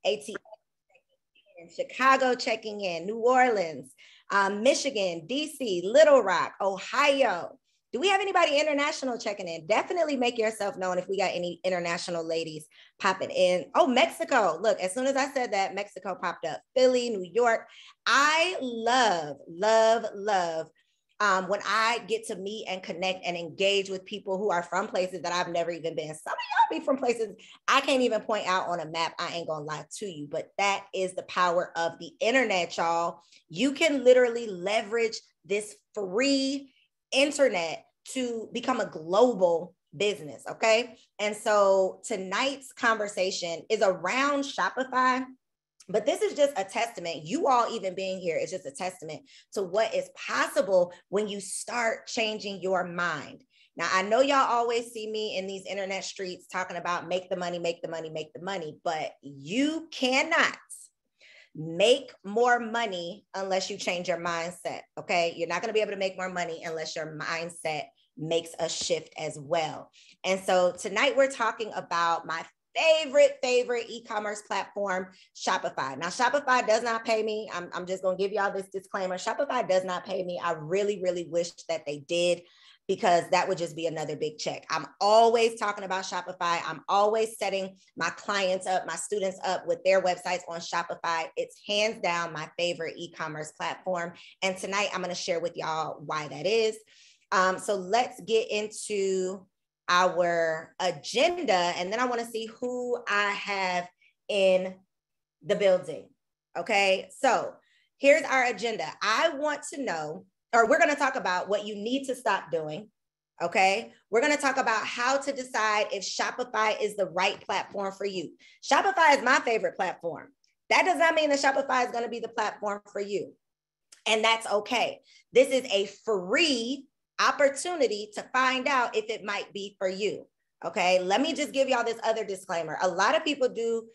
ATL, Chicago checking in, New Orleans, Michigan, DC, Little Rock, Ohio. Do we have anybody international checking in? Definitely make yourself known if we got any international ladies popping in. Oh, Mexico. Look, as soon as I said that, Mexico popped up. Philly, New York. I love when I get to meet and connect and engage with people who are from places that I've never even been. Some of y'all be from places I can't even point out on a map. I ain't gonna lie to you, but that is the power of the internet, y'all. You can literally leverage this free internet to become a global business, okay? And so tonight's conversation is around Shopify. But this is just a testament. You all even being here is just a testament to what is possible when you start changing your mind. Now, I know y'all always see me in these internet streets talking about make the money, make the money, make the money, but you cannot make more money unless you change your mindset, okay? You're not going to be able to make more money unless your mindset makes a shift as well. And so tonight we're talking about my favorite e-commerce platform, Shopify. Now, Shopify does not pay me. I'm just going to give y'all this disclaimer. Shopify does not pay me. I really wish that they did, because that would just be another big check. I'm always talking about Shopify. I'm always setting my clients up, my students up with their websites on Shopify. It's hands down my favorite e-commerce platform. And tonight I'm going to share with y'all why that is. So let's get into our agenda, and then I want to see who I have in the building. Okay, so here's our agenda. I want to know, or we're going to talk about what you need to stop doing. Okay, we're going to talk about how to decide if Shopify is the right platform for you. Shopify is my favorite platform. That does not mean that Shopify is going to be the platform for you, and that's okay. This is a free opportunity to find out if it might be for you. Okay, let me just give y'all this other disclaimer. A lot of people do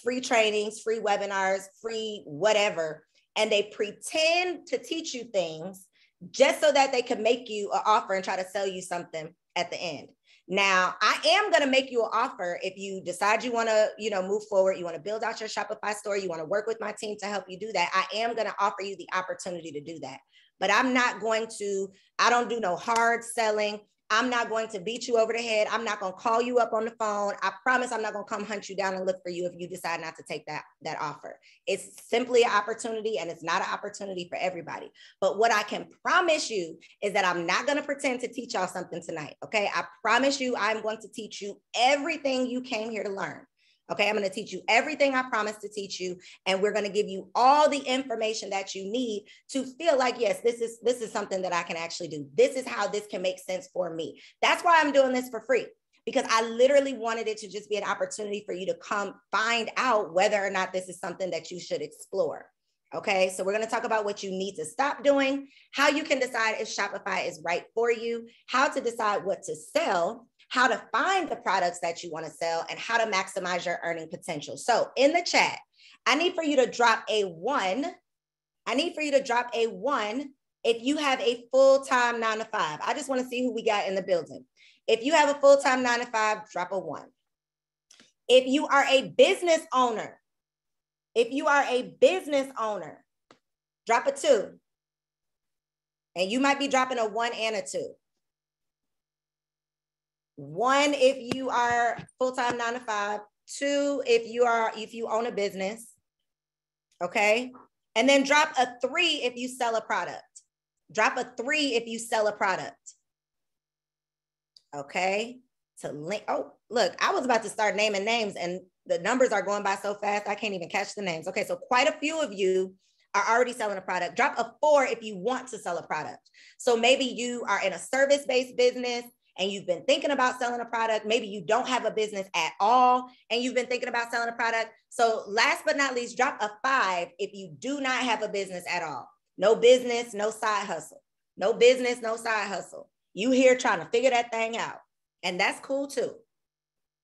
free trainings, free webinars, free whatever, and they pretend to teach you things just so that they can make you an offer and try to sell you something at the end. Now, I am going to make you an offer if you decide you want to, move forward, you want to build out your Shopify store, you want to work with my team to help you do that. I am going to offer you the opportunity to do that. But I don't do no hard selling. I'm not going to beat you over the head. I'm not going to call you up on the phone. I promise I'm not going to come hunt you down and look for you if you decide not to take that offer. It's simply an opportunity, and it's not an opportunity for everybody. But what I can promise you is that I'm not going to pretend to teach y'all something tonight, okay? I promise you I'm going to teach you everything you came here to learn. Okay, I'm going to teach you everything I promised to teach you, and we're going to give you all the information that you need to feel like, yes, this is something that I can actually do. This is how this can make sense for me. That's why I'm doing this for free, because I literally wanted it to just be an opportunity for you to come find out whether or not this is something that you should explore. Okay, so we're going to talk about what you need to stop doing, how you can decide if Shopify is right for you, how to decide what to sell, how to find the products that you want to sell, and how to maximize your earning potential. So in the chat, I need for you to drop a 1. I need for you to drop a 1 if you have a full-time 9 to 5. I just want to see who we got in the building. If you have a full-time 9 to 5, drop a 1. If you are a business owner, drop a 2. And you might be dropping a 1 and a 2. 1 if you are full-time 9 to 5, 2 if you own a business, okay? And then drop a 3 if you sell a product. Drop a 3 if you sell a product. Okay? To link. Oh, look, I was about to start naming names and the numbers are going by so fast I can't even catch the names. Okay, so quite a few of you are already selling a product. Drop a 4 if you want to sell a product. So maybe you are in a service-based business and you've been thinking about selling a product. Maybe you don't have a business at all and you've been thinking about selling a product. So last but not least, drop a 5 if you do not have a business at all. No business, no side hustle. No business, no side hustle. You here trying to figure that thing out. And that's cool too.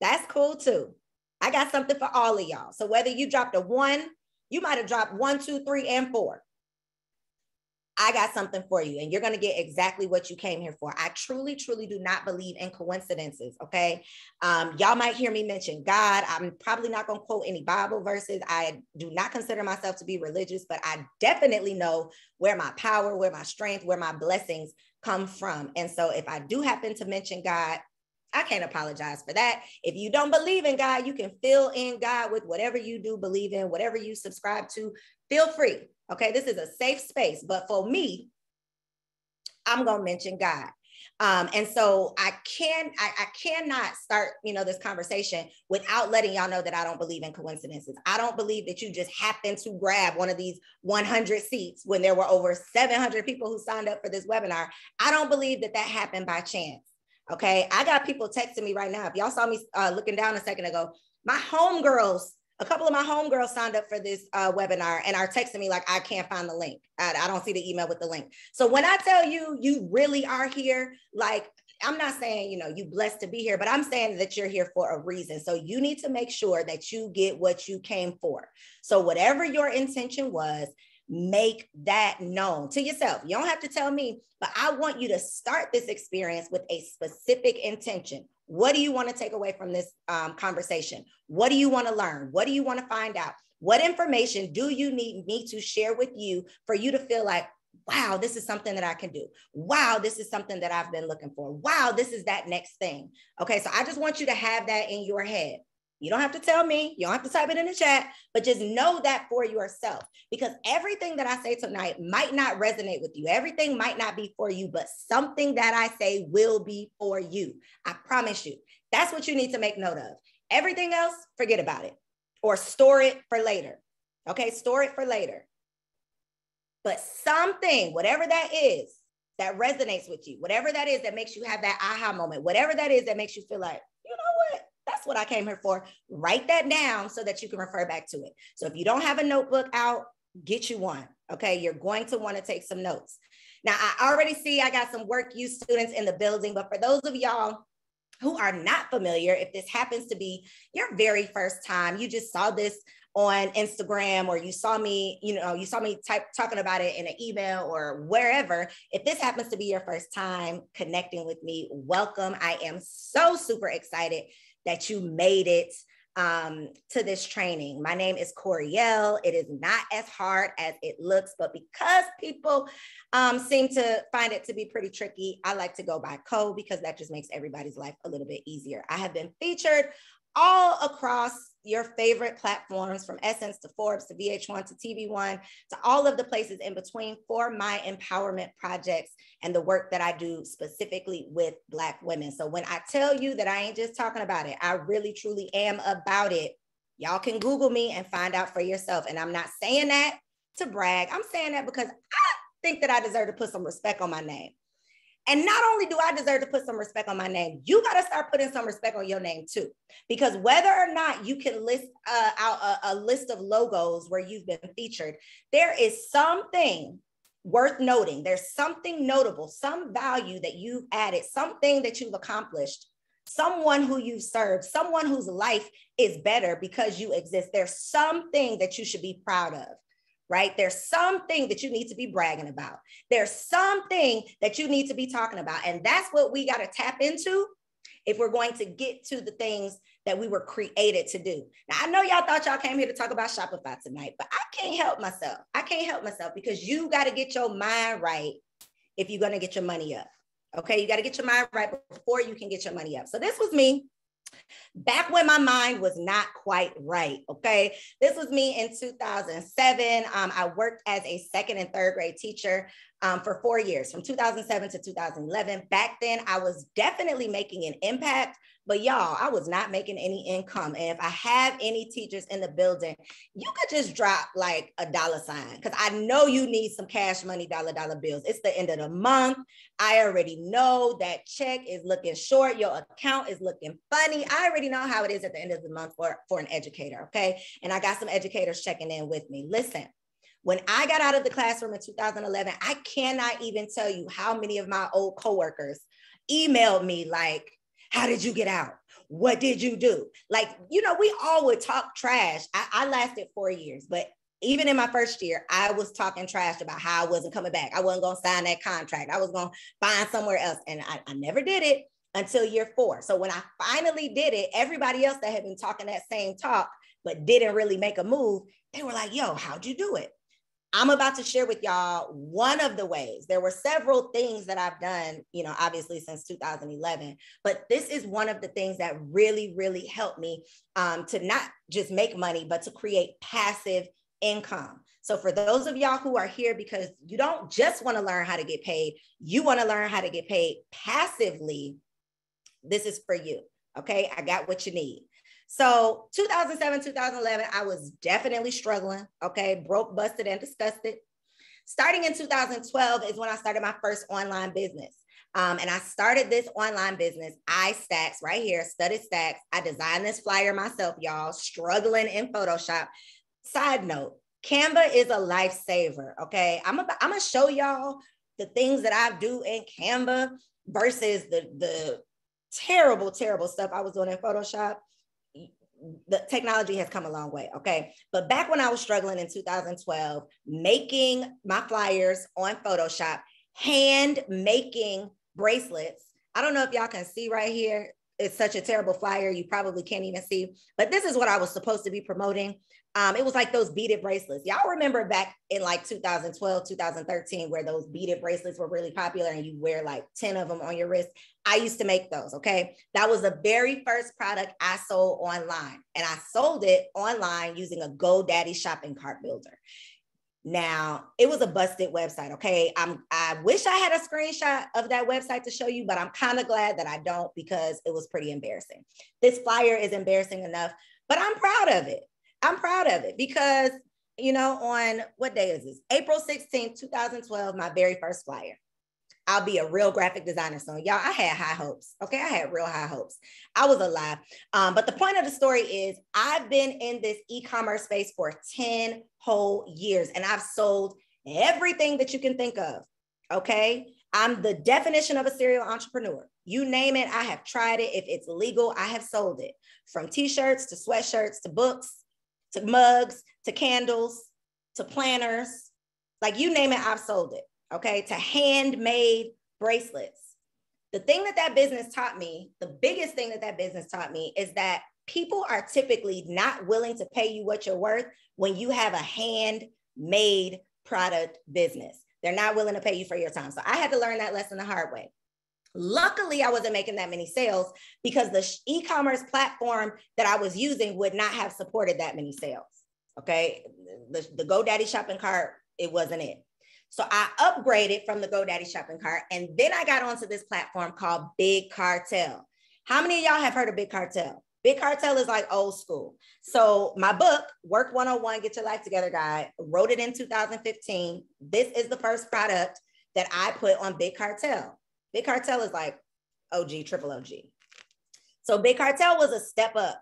That's cool too. I got something for all of y'all. So whether you dropped a 1, you might have dropped 1, 2, 3, and 4. I got something for you, and you're going to get exactly what you came here for. I truly, truly do not believe in coincidences. Okay. Y'all might hear me mention God. I'm probably not going to quote any Bible verses. I do not consider myself to be religious, but I definitely know where my power, where my strength, where my blessings come from. And so if I do happen to mention God, I can't apologize for that. If you don't believe in God, you can fill in God with whatever you do believe in, whatever you subscribe to. Feel free. Okay, this is a safe space. But for me, I'm going to mention God. And so I cannot start, this conversation without letting y'all know that I don't believe in coincidences. I don't believe that you just happen to grab one of these 100 seats when there were over 700 people who signed up for this webinar. I don't believe that happened by chance. Okay, I got people texting me right now. If y'all saw me looking down a second ago, a couple of my homegirls signed up for this webinar and are texting me like, I can't find the link. I don't see the email with the link. So when I tell you, you really are here, like, I'm not saying, you blessed to be here, but I'm saying that you're here for a reason. So you need to make sure that you get what you came for. So whatever your intention was, make that known to yourself. You don't have to tell me, but I want you to start this experience with a specific intention. What do you want to take away from this conversation? What do you want to learn? What do you want to find out? What information do you need me to share with you for you to feel like, wow, this is something that I can do. Wow, this is something that I've been looking for. Wow, this is that next thing. Okay, so I just want you to have that in your head. You don't have to tell me, you don't have to type it in the chat, but just know that for yourself, because everything that I say tonight might not resonate with you. Everything might not be for you, but something that I say will be for you. I promise you. That's what you need to make note of. Everything else, forget about it or store it for later. Okay, store it for later. But something, whatever that is, that resonates with you, whatever that is that makes you have that aha moment, whatever that is that makes you feel like, you know what? That's what I came here for. Write that down so that you can refer back to it. So if you don't have a notebook out, get you one. Okay, you're going to want to take some notes. Now, I already see I got some work use students in the building, but for those of y'all who are not familiar, if this happens to be your very first time, you just saw this on Instagram, or you saw me talking about it in an email or wherever. If this happens to be your first time connecting with me, welcome. I am so super excited that you made it to this training. My name is Coriel. It is not as hard as it looks, but because people seem to find it to be pretty tricky, I like to go by Co, because that just makes everybody's life a little bit easier. I have been featured all across your favorite platforms, from Essence to Forbes to VH1 to TV1 to all of the places in between, for my empowerment projects and the work that I do specifically with Black women. So when I tell you that I ain't just talking about it, I really truly am about it. Y'all can Google me and find out for yourself. And I'm not saying that to brag. I'm saying that because I think that I deserve to put some respect on my name. And not only do I deserve to put some respect on my name, you got to start putting some respect on your name too. Because whether or not you can list out a list of logos where you've been featured, there is something worth noting. There's something notable, some value that you've added, something that you've accomplished, someone who you've served, someone whose life is better because you exist. There's something that you should be proud of. Right? There's something that you need to be bragging about. There's something that you need to be talking about. And that's what we got to tap into if we're going to get to the things that we were created to do. Now, I know y'all thought y'all came here to talk about Shopify tonight, but I can't help myself. I can't help myself, because you got to get your mind right if you're going to get your money up. Okay? You got to get your mind right before you can get your money up. So this was me back when my mind was not quite right. Okay. This was me in 2007. I worked as a second and third grade teacher for 4 years, from 2007 to 2011. Back then, I was definitely making an impact, but y'all, I was not making any income. And if I have any teachers in the building, you could just drop like a $sign, because I know you need some cash money, dollar bills. It's the end of the month. I already know that check is looking short. Your account is looking funny. I already know how it is at the end of the month for an educator. Okay. And I got some educators checking in with me. Listen, when I got out of the classroom in 2011, I cannot even tell you how many of my old coworkers emailed me like, how did you get out? What did you do? Like, we all would talk trash. I lasted 4 years, but even in my first year, I was talking trash about how I wasn't coming back. I wasn't going to sign that contract. I was going to find somewhere else. And I never did it until year 4. So when I finally did it, everybody else that had been talking that same talk, but didn't really make a move, they were like, yo, how'd you do it? I'm about to share with y'all one of the ways. There were several things that I've done, you know, obviously since 2011, but this is one of the things that really, really helped me to not just make money, but to create passive income. So for those of y'all who are here because you don't just want to learn how to get paid, you want to learn how to get paid passively, this is for you. Okay, I got what you need. So 2007, 2011, I was definitely struggling, okay, broke, busted, and disgusted. Starting in 2012 is when I started my first online business. And I started this online business, iStacks, right here, Studded Stacks. I designed this flyer myself, y'all, struggling in Photoshop. Side note, Canva is a lifesaver, okay? I'm gonna show y'all the things that I do in Canva versus the terrible, terrible stuff I was doing in Photoshop. The technology has come a long way, okay? But back when I was struggling in 2012, making my flyers on Photoshop, hand making bracelets. I don't know if y'all can see right here. It's such a terrible flyer. You probably can't even see, but this is what I was supposed to be promoting. It was like those beaded bracelets. Y'all remember back in like 2012, 2013, where those beaded bracelets were really popular and you wear like 10 of them on your wrist. I used to make those, okay? That was the very first product I sold online. And I sold it online using a GoDaddy shopping cart builder. Now, it was a busted website, okay? I wish I had a screenshot of that website to show you, but I'm kind of glad that I don't because it was pretty embarrassing. This flyer is embarrassing enough, but I'm proud of it. I'm proud of it because, you know, on what day is this? April 16th, 2012, my very first flyer. I'll be a real graphic designer soon. Y'all, I had high hopes. Okay, I had real high hopes. I was alive. But the point of the story is I've been in this e-commerce space for 10 whole years and I've sold everything that you can think of. Okay, I'm the definition of a serial entrepreneur. You name it, I have tried it. If it's legal, I have sold it. From t-shirts to sweatshirts to books to mugs to candles to planners, like you name it, I've sold it. Okay, to handmade bracelets. The thing that business taught me, the biggest thing that business taught me is that people are typically not willing to pay you what you're worth when you have a handmade product business. They're not willing to pay you for your time. So I had to learn that lesson the hard way. Luckily, I wasn't making that many sales because the e-commerce platform that I was using would not have supported that many sales. Okay, the GoDaddy shopping cart, it wasn't it. So I upgraded from the GoDaddy shopping cart, and then I got onto this platform called Big Cartel. How many of y'all have heard of Big Cartel? Big Cartel is like old school. So my book, Work 101, Get Your Life Together Guide, wrote it in 2015. This is the first product that I put on Big Cartel. Big Cartel is like OG, triple OG. So Big Cartel was a step up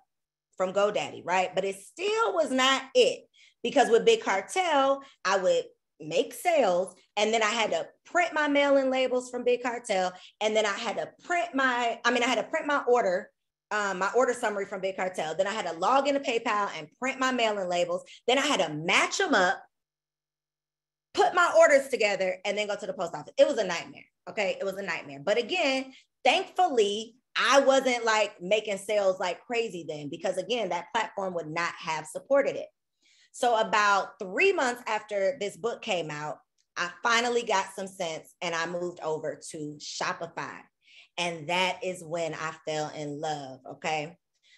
from GoDaddy, right? But it still was not it because with Big Cartel, I would make sales, and then I had to print my mailing labels from Big Cartel, and then I had to print my order, my order summary from Big Cartel. Then I had to log into PayPal and print my mailing labels. Then I had to match them up, put my orders together, and then go to the post office. It was a nightmare, okay? It was a nightmare. But again, thankfully, I wasn't like making sales like crazy then because again, that platform would not have supported it. So about 3 months after this book came out, I finally got some sense and I moved over to Shopify. And that is when I fell in love, okay?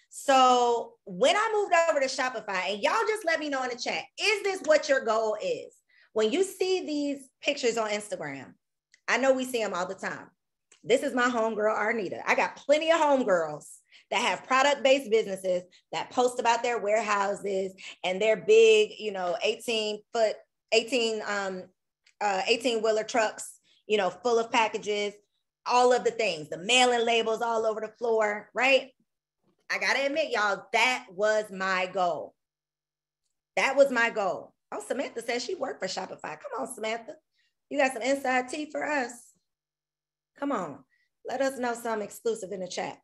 So when I moved over to Shopify, and y'all just let me know in the chat, is this what your goal is? When you see these pictures on Instagram, I know we see them all the time. This is my homegirl, Arnita. I got plenty of homegirls that have product-based businesses that post about their warehouses and their big, 18-wheeler trucks, full of packages, all of the things, the mailing labels all over the floor, right? I gotta admit, y'all, that was my goal. That was my goal. Oh, Samantha says she worked for Shopify. Come on, Samantha. You got some inside tea for us. Come on. Let us know something exclusive in the chat.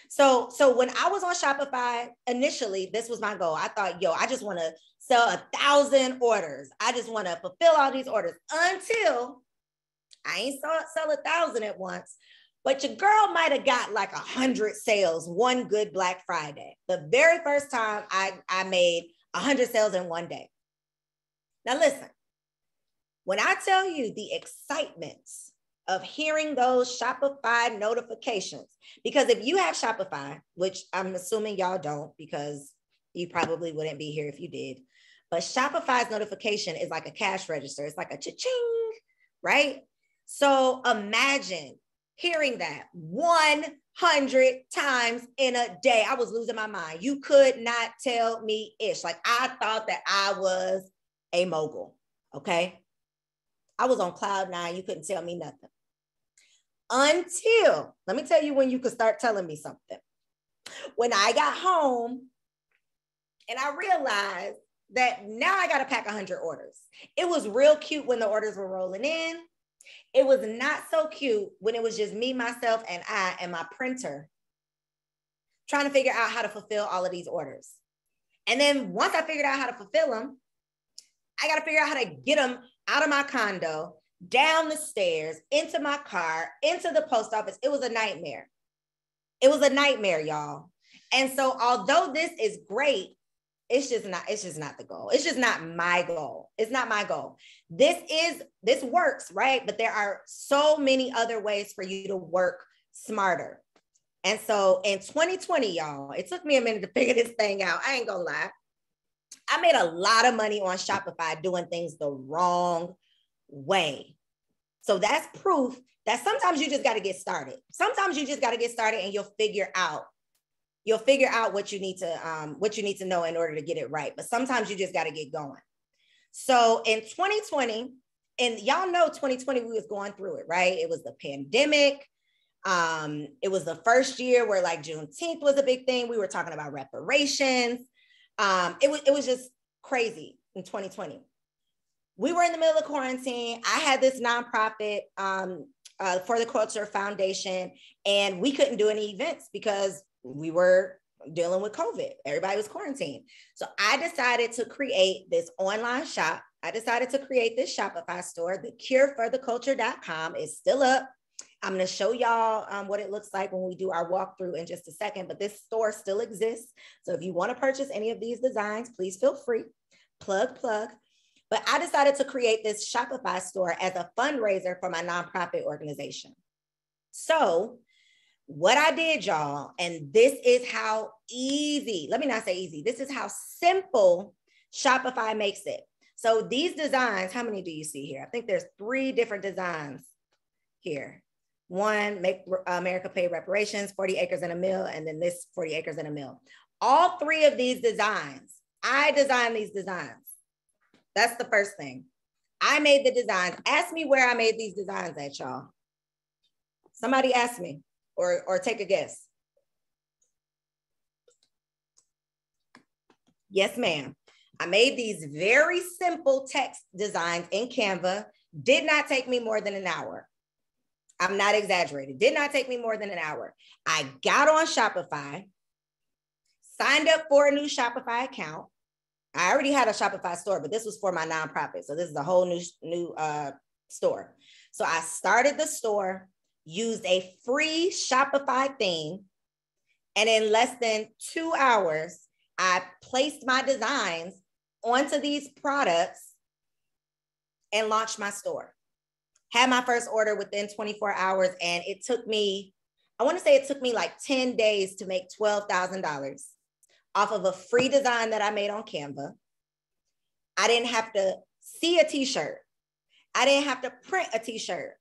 So when I was on Shopify, initially, this was my goal. I thought, I just want to sell 1,000 orders. I just want to fulfill all these orders until I ain't sell 1,000 at once. But your girl might have got like 100 sales one good Black Friday. The very first time I made 100 sales in one day. Now listen, when I tell you the excitement of hearing those Shopify notifications, because if you have Shopify, which I'm assuming y'all don't because you probably wouldn't be here if you did, but Shopify's notification is like a cash register. It's like a cha-ching, right? So imagine hearing that 100 times in a day. I was losing my mind. You could not tell me ish. Like I thought that I was a mogul, okay? I was on cloud nine. You couldn't tell me nothing. Until, let me tell you when you could start telling me something. When I got home and I realized that now I got to pack 100 orders. It was real cute when the orders were rolling in. It was not so cute when it was just me, myself, and I and my printer trying to figure out how to fulfill all of these orders. And then once I figured out how to fulfill them, I got to figure out how to get them out of my condo, down the stairs, into my car, into the post office. It was a nightmare. It was a nightmare, y'all. And so although this is great, it's just not the goal. It's just not my goal. It's not my goal. This works, right? But there are so many other ways for you to work smarter. And so in 2020, y'all, it took me a minute to figure this thing out. I ain't gonna lie. I made a lot of money on Shopify doing things the wrong way. So that's proof that sometimes you just got to get started. Sometimes you just got to get started and you'll figure out what you need to know in order to get it right. But sometimes you just got to get going. So in 2020, and y'all know 2020, we was going through it, right? It was the pandemic. It was the first year where like Juneteenth was a big thing. We were talking about reparations. It was just crazy in 2020. We were in the middle of quarantine. I had this nonprofit for the Culture Foundation, and we couldn't do any events because we were dealing with COVID. Everybody was quarantined. So I decided to create this online shop. I decided to create this Shopify store. The curefortheculture.com is still up. I'm going to show y'all what it looks like when we do our walkthrough in just a second, but this store still exists. So if you want to purchase any of these designs, please feel free. Plug. But I decided to create this Shopify store as a fundraiser for my nonprofit organization. So what I did, y'all, and this is how easy, let me not say easy, this is how simple Shopify makes it. So these designs, how many do you see here? I think there's 3 different designs here. One, make America pay reparations, 40 acres and a mill, and then this 40 acres and a mill. All 3 of these designs, I designed these designs. That's the first thing. I made the designs. Ask me where I made these designs at, y'all. Somebody ask me or take a guess. Yes, ma'am. I made these very simple text designs in Canva. Did not take me more than an hour. I'm not exaggerating. Did not take me more than an hour. I got on Shopify, signed up for a new Shopify account. I already had a Shopify store, but this was for my nonprofit. So this is a whole new store. So I started the store, used a free Shopify theme, and in less than 2 hours, I placed my designs onto these products and launched my store. Had my first order within 24 hours, and it took me, I want to say it took me like 10 days to make $12,000 off of a free design that I made on Canva. I didn't have to see a t-shirt. I didn't have to print a t-shirt.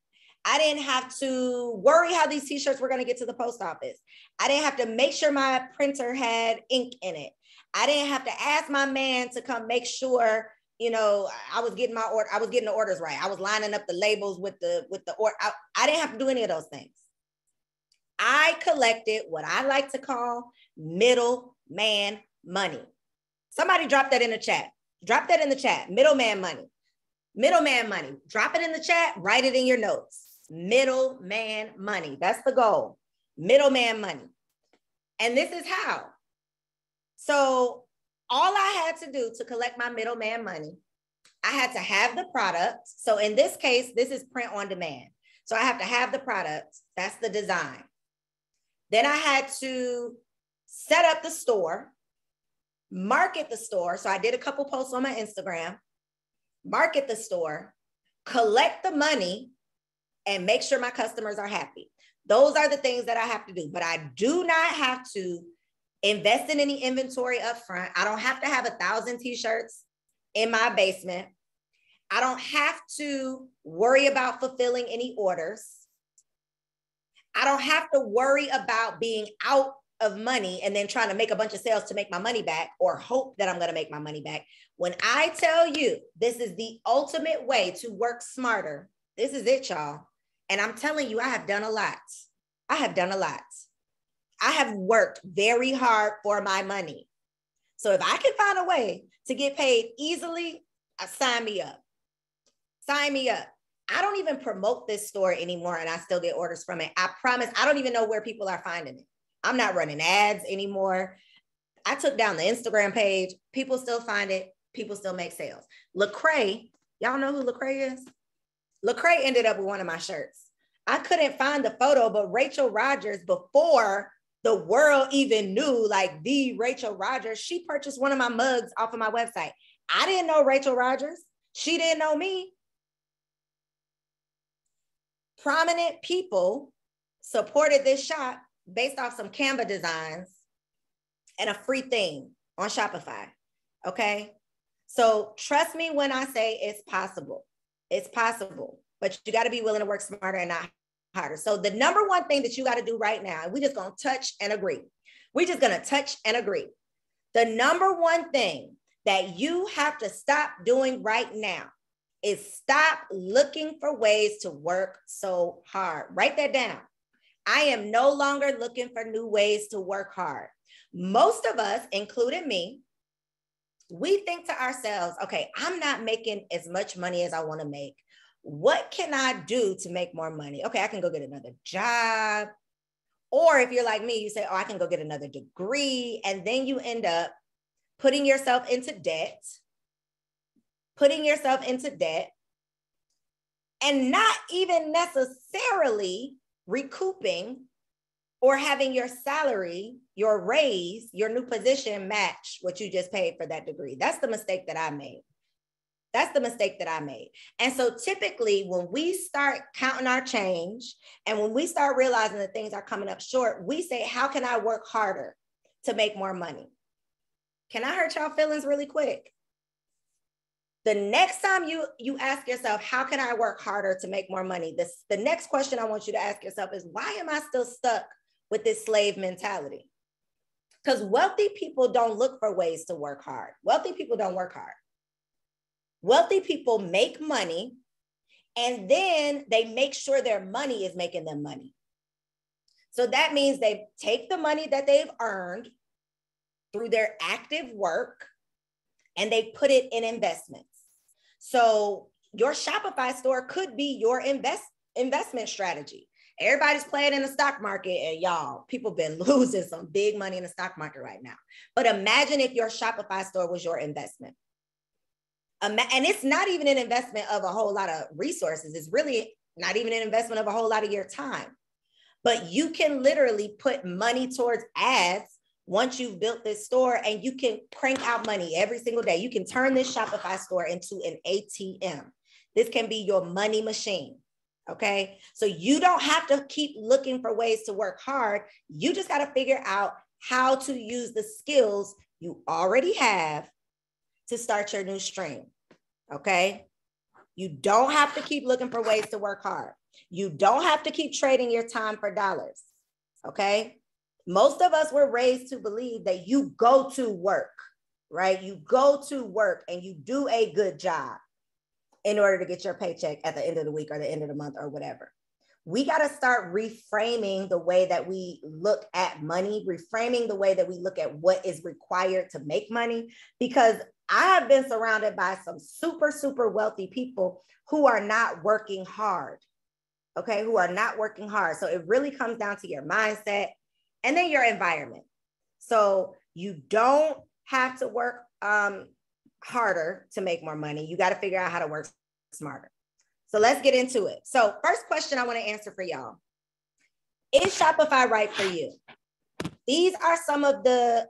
I didn't have to worry how these t-shirts were going to get to the post office. I didn't have to make sure my printer had ink in it. I didn't have to ask my man to come make sure, I was getting the orders right. I was lining up the labels with the order. I didn't have to do any of those things. I collected what I like to call middleman money. Somebody drop that in the chat. Drop that in the chat. Middleman money. Middleman money. Drop it in the chat. Write it in your notes. Middleman money. That's the goal. Middleman money. And this is how. So all I had to do to collect my middleman money, I had to have the product. So in this case, this is print on demand. So I have to have the product. That's the design. Then I had to set up the store, market the store. So I did a couple posts on my Instagram, market the store, collect the money, and make sure my customers are happy. Those are the things that I have to do, but I do not have to invest in any inventory up front. I don't have to have 1,000 t-shirts in my basement. I don't have to worry about fulfilling any orders. I don't have to worry about being out of money and then trying to make a bunch of sales to make my money back or hope that I'm going to make my money back. When I tell you this is the ultimate way to work smarter, this is it, y'all. And I'm telling you, I have done a lot. I have done a lot. I have worked very hard for my money. So if I can find a way to get paid easily, sign me up. Sign me up. I don't even promote this store anymore and I still get orders from it. I promise. I don't even know where people are finding it. I'm not running ads anymore. I took down the Instagram page. People still find it. People still make sales. Lecrae, y'all know who Lecrae is? Lecrae ended up with one of my shirts. I couldn't find the photo, but Rachel Rogers, before the world even knew, like the Rachel Rogers, she purchased one of my mugs off of my website. I didn't know Rachel Rogers. She didn't know me. Prominent people supported this shop based off some Canva designs and a free thing on Shopify. Okay. So trust me when I say it's possible. It's possible, but you got to be willing to work smarter and not harder. So the number one thing that you got to do right now, and we're just going to touch and agree. We're just going to touch and agree. The number one thing that you have to stop doing right now is stop looking for ways to work so hard. Write that down. I am no longer looking for new ways to work hard. Most of us, including me, we think to ourselves, okay, I'm not making as much money as I want to make. What can I do to make more money? Okay, I can go get another job. Or if you're like me, you say, oh, I can go get another degree. And then you end up putting yourself into debt, and not even necessarily recouping or having your salary, your raise, your new position match what you just paid for that degree. That's the mistake that I made. And so typically when we start counting our change and when we start realizing that things are coming up short, we say, how can I work harder to make more money? Can I hurt y'all feelings really quick? The next time you ask yourself, how can I work harder to make more money? The next question I want you to ask yourself is, why am I still stuck with this slave mentality? Because wealthy people don't look for ways to work hard. Wealthy people don't work hard. Wealthy people make money and then they make sure their money is making them money. So that means they take the money that they've earned through their active work and they put it in investments. So your Shopify store could be your investment strategy. Everybody's playing in the stock market and y'all, people been losing some big money in the stock market right now. But imagine if your Shopify store was your investment. And it's not even an investment of a whole lot of resources. It's really not even an investment of a whole lot of your time. But you can literally put money towards ads once you've built this store, and you can crank out money every single day. You can turn this Shopify store into an ATM. This can be your money machine. Okay. So you don't have to keep looking for ways to work hard. You just got to figure out how to use the skills you already have to start your new stream. Okay. You don't have to keep looking for ways to work hard. You don't have to keep trading your time for dollars. Okay. Most of us were raised to believe that you go to work, right? You go to work and you do a good job in order to get your paycheck at the end of the week or the end of the month or whatever. We got to start reframing the way that we look at money, reframing the way that we look at what is required to make money, because I have been surrounded by some super, super wealthy people who are not working hard, okay? Who are not working hard. So it really comes down to your mindset and then your environment. So you don't have to work harder to make more money. You got to figure out how to work smarter. So let's get into it. So first question I want to answer for y'all. Is Shopify right for you? These are some of the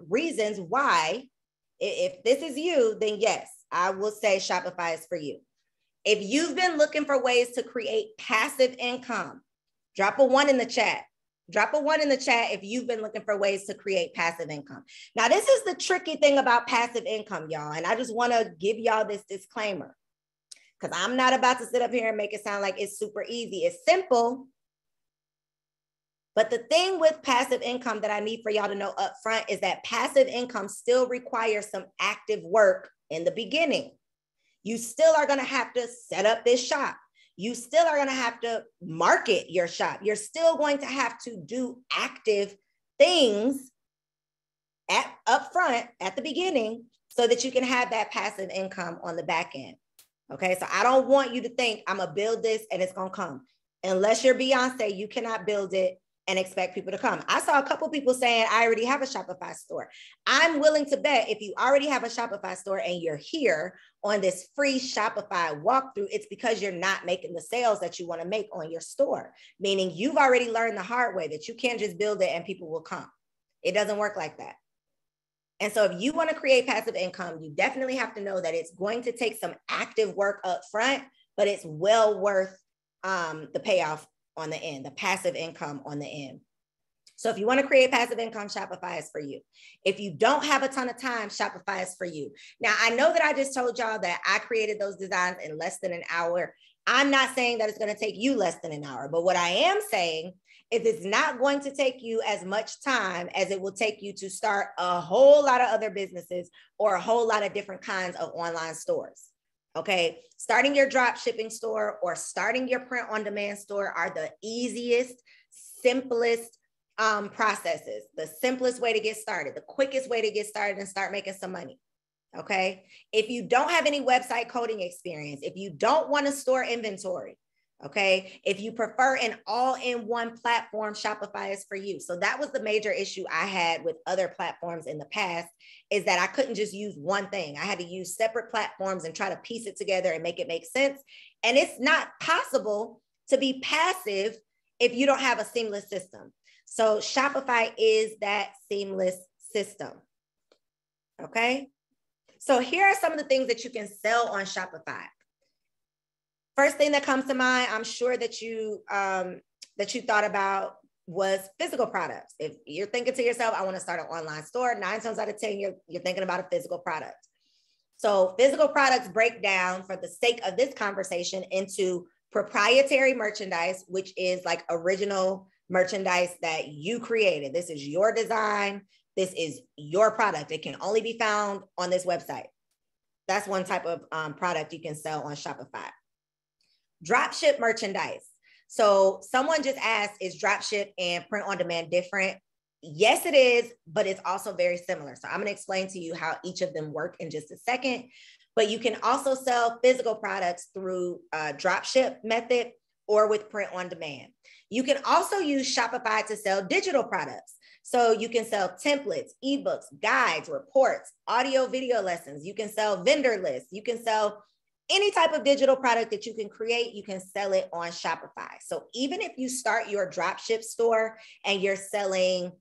reasons why, if this is you, then yes, I will say Shopify is for you. If you've been looking for ways to create passive income, drop a 1 in the chat. Drop a 1 in the chat if you've been looking for ways to create passive income. Now, this is the tricky thing about passive income, y'all. And I just want to give y'all this disclaimer, because I'm not about to sit up here and make it sound like it's super easy. It's simple. But the thing with passive income that I need for y'all to know up front is that passive income still requires some active work in the beginning. You still are going to have to set up this shop. You still are going to have to market your shop. You're still going to have to do active things up front at the beginning so that you can have that passive income on the back end. Okay, so I don't want you to think I'm going to build this and it's going to come. Unless you're Beyonce, you cannot build it and expect people to come. I saw a couple people saying, I already have a Shopify store. I'm willing to bet if you already have a Shopify store and you're here on this free Shopify walkthrough, it's because you're not making the sales that you want to make on your store. Meaning you've already learned the hard way that you can't just build it and people will come. It doesn't work like that. And so if you want to create passive income, you definitely have to know that it's going to take some active work up front, but it's well worth the payoff on the end, the passive income on the end. So if you want to create passive income, Shopify is for you. If you don't have a ton of time, Shopify is for you. Now, I know that I just told y'all that I created those designs in less than an hour. I'm not saying that it's going to take you less than an hour, but what I am saying is it's not going to take you as much time as it will take you to start a whole lot of other businesses or a whole lot of different kinds of online stores. Okay, starting your drop shipping store or starting your print on demand store are the easiest, simplest processes, the simplest way to get started, the quickest way to get started and start making some money. Okay, if you don't have any website coding experience, if you don't want to store inventory, okay, if you prefer an all-in-one platform, Shopify is for you. So that was the major issue I had with other platforms in the past, is that I couldn't just use one thing. I had to use separate platforms and try to piece it together and make it make sense. And it's not possible to be passive if you don't have a seamless system. So Shopify is that seamless system. Okay. So here are some of the things that you can sell on Shopify. First thing that comes to mind, I'm sure that you thought about was physical products. If you're thinking to yourself, I want to start an online store, 9 times out of 10, you're thinking about a physical product. So physical products break down, for the sake of this conversation, into proprietary merchandise, which is like original merchandise that you created. This is your design. This is your product. It can only be found on this website. That's one type of product you can sell on Shopify. Dropship merchandise. So someone just asked, is dropship and print on demand different? Yes, it is, but it's also very similar. So I'm going to explain to you how each of them work in just a second. But you can also sell physical products through a dropship method or with print on demand. You can also use Shopify to sell digital products. So you can sell templates, ebooks, guides, reports, audio, video lessons. You can sell vendor lists. You can sell any type of digital product that you can create, you can sell it on Shopify. So even if you start your dropship store and you're selling